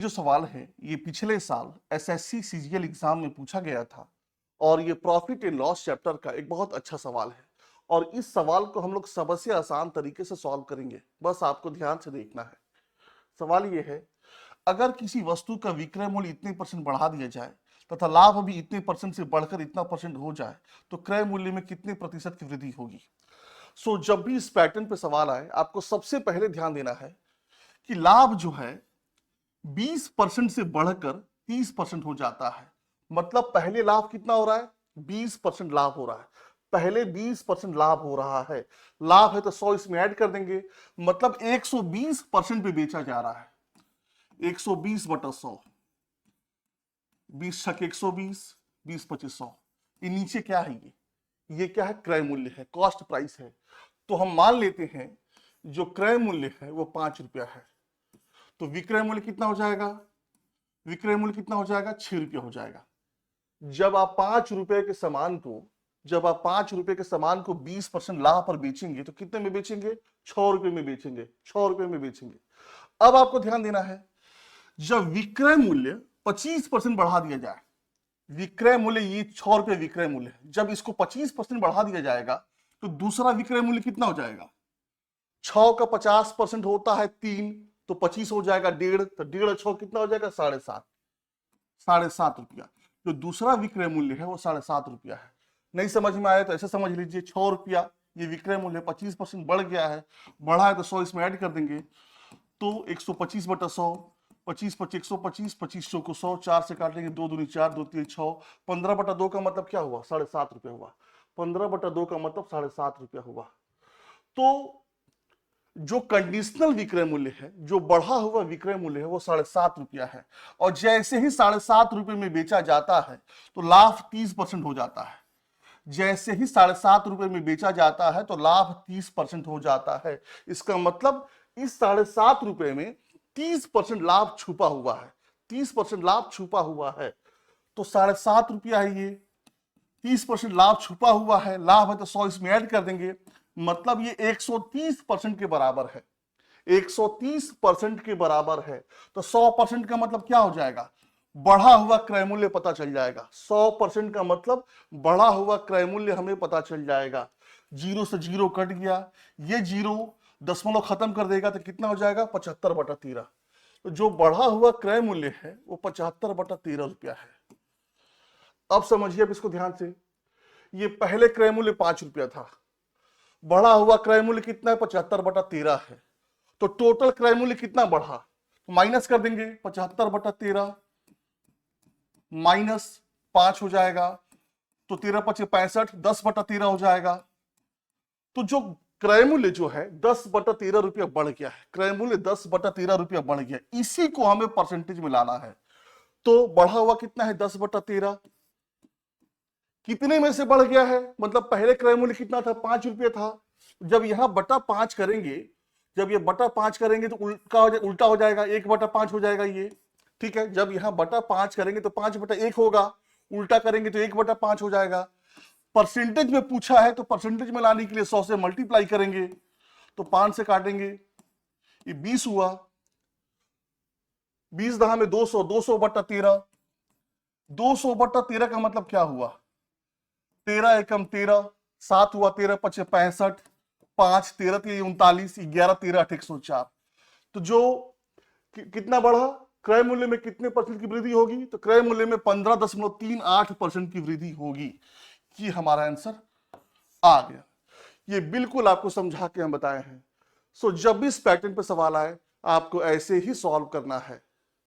जो सवाल है ये पिछले साल एसएससी सीजीएल एग्जाम में पूछा गया था और ये प्रॉफिट एंड लॉस चैप्टर का एक बहुत अच्छा सवाल है और इस सवाल को हम लोग सबसे आसान तरीके से सॉल्व करेंगे। बस आपको ध्यान से देखना है। सवाल ये है, अगर किसी वस्तु का विक्रय मूल्य इतने परसेंट बढ़ा दिया जाए तथा लाभ भी इतने परसेंट से बढ़कर इतना परसेंट हो जाए तो क्रय मूल्य में कितने प्रतिशत की वृद्धि होगी। जब भी इस पैटर्न पे सवाल आए आपको सबसे पहले ध्यान देना है कि लाभ जो है 20% से बढ़कर 30% हो जाता है। मतलब पहले लाभ कितना हो रहा है, 20% लाभ हो रहा है। पहले 20% लाभ हो रहा है, लाभ है तो 100 इसमें ऐड कर देंगे, मतलब 120% पे बेचा जा रहा है। 120 बटा 100, 20 छक 120, 20 25 100। ये नीचे क्या है, ये क्या है, क्रय मूल्य है, कॉस्ट प्राइस है। तो हम मान लेते हैं जो क्रय मूल्य है वो 5 रुपया है, तो विक्रय मूल्य कितना हो जाएगा, विक्रय मूल्य कितना हो जाएगा, 6 रुपया हो जाएगा। जब आप 5 रुपए के सामान को, जब आप 5 रुपए के सामान को 20% लाभ पर बेचेंगे तो कितने में बेचेंगे, 6 रुपए में बेचेंगे, 6 रुपए में बेचेंगे। अब आपको ध्यान देना है, जब विक्रय मूल्य 25% बढ़ा दिया जाए, विक्रय मूल्य ये 6 रुपए विक्रय मूल्य है, जब इसको 25% बढ़ा दिया जाएगा तो दूसरा विक्रय मूल्य कितना हो जाएगा, 6 का 50% होता है 3, तो 25 हो जाएगा 1.5, तो 1.5 6 कितना हो जाएगा, 7.5, 7.5 रुपया। जो दूसरा विक्रय मूल्य है वो 7.5 रुपया है। नहीं समझ में आया तो ऐसे समझ लीजिए, 6 रुपया ये विक्रय मूल्य 25% बढ़ गया है, बढ़ा है तो 100 इसमें ऐड कर देंगे, तो 125 बटा 100, 25 25 125, 25 को 100, 4 से काट लेंगे, 2 दूनी 4, 2 3 6, 15 बटा 2 का मतलब क्या हुआ, 7.5 रुपया हुआ। 15 बटा 2 का मतलब 7.5 रुपया हुआ। तो जो कंडीशनल विक्रय मूल्य है, जो बढ़ा हुआ विक्रय मूल्य है वो 7.5 रुपया है, और जैसे ही 7.5 रुपये में बेचा जाता है तो लाभ 30% हो जाता है। जैसे ही 7.5 रुपये में बेचा जाता है तो लाभ 30% हो जाता है। इसका मतलब इस 7.5 रुपये में 30% लाभ छुपा हुआ है, 30% लाभ छुपा हुआ है। तो 7.5 रुपया है, ये 30% लाभ छुपा हुआ है, लाभ है तो 100 इसमें ऐड कर देंगे, मतलब ये 130% के बराबर है, 130% के बराबर है। तो 100% का मतलब क्या हो जाएगा, बढ़ा हुआ क्रय मूल्य पता चल जाएगा। 100% का मतलब बढ़ा हुआ क्रय मूल्य हमें पता चल जाएगा। जीरो से जीरो कट गया, ये जीरो दशमलव खत्म कर देगा तो कितना हो जाएगा, 75 बटा 13। तो जो बढ़ा हुआ क्रय मूल्य है वो 75 बटा 13 रुपया है। अब समझिए, अब इसको ध्यान से, ये पहले क्रय मूल्य 5 रुपया था, बढ़ा हुआ क्रय मूल्य कितना है, 75 बटा 13 है। तो टोटल क्रय मूल्य कितना बढ़ा, तो माइनस कर देंगे, 75 बटा 13 माइनस 5 हो जाएगा, तो 13 5 65, 10 बटा 13 हो जाएगा। तो जो क्रय मूल्य जो है 10 बटा 13 रुपया बढ़ गया है, क्रय मूल्य 10 बटा 13 रुपया बढ़ गया, इसी को हमें परसेंटेज में लाना है। तो बढ़ा हुआ कितना है, 10 बटा 13, कितने में से बढ़ गया है, मतलब पहले क्रय मूल्य कितना था, 5 रुपया था। जब यहां बटा 5 करेंगे, जब ये बटा 5 करेंगे तो उल्टा हो जाएगा, 1 बटा 5 हो जाएगा ये, ठीक है। जब यहां बटा 5 करेंगे तो 5 बटा 1 होगा, उल्टा करेंगे तो 1 बटा 5 हो जाएगा। परसेंटेज में पूछा है तो परसेंटेज में लाने के लिए 100 से मल्टीप्लाई करेंगे, तो 5 से काटेंगे, ये 20 हुआ, 20 दहा में 200, 200 बटा 13, 200 बटा 13 का मतलब क्या हुआ, 13 एकम 13, 7 हुआ, 13 पचे 65, 5 13 39, 11 13 104। तो जो कितना बढ़ा, क्रय मूल्य में कितने परसेंट की वृद्धि होगी, तो क्रय मूल्य में 15.38% की वृद्धि होगी। ये हमारा आंसर आ गया। ये बिल्कुल आपको समझा के हम बताए हैं। जब भी इस पैटर्न पे सवाल आए आपको ऐसे ही सॉल्व करना है।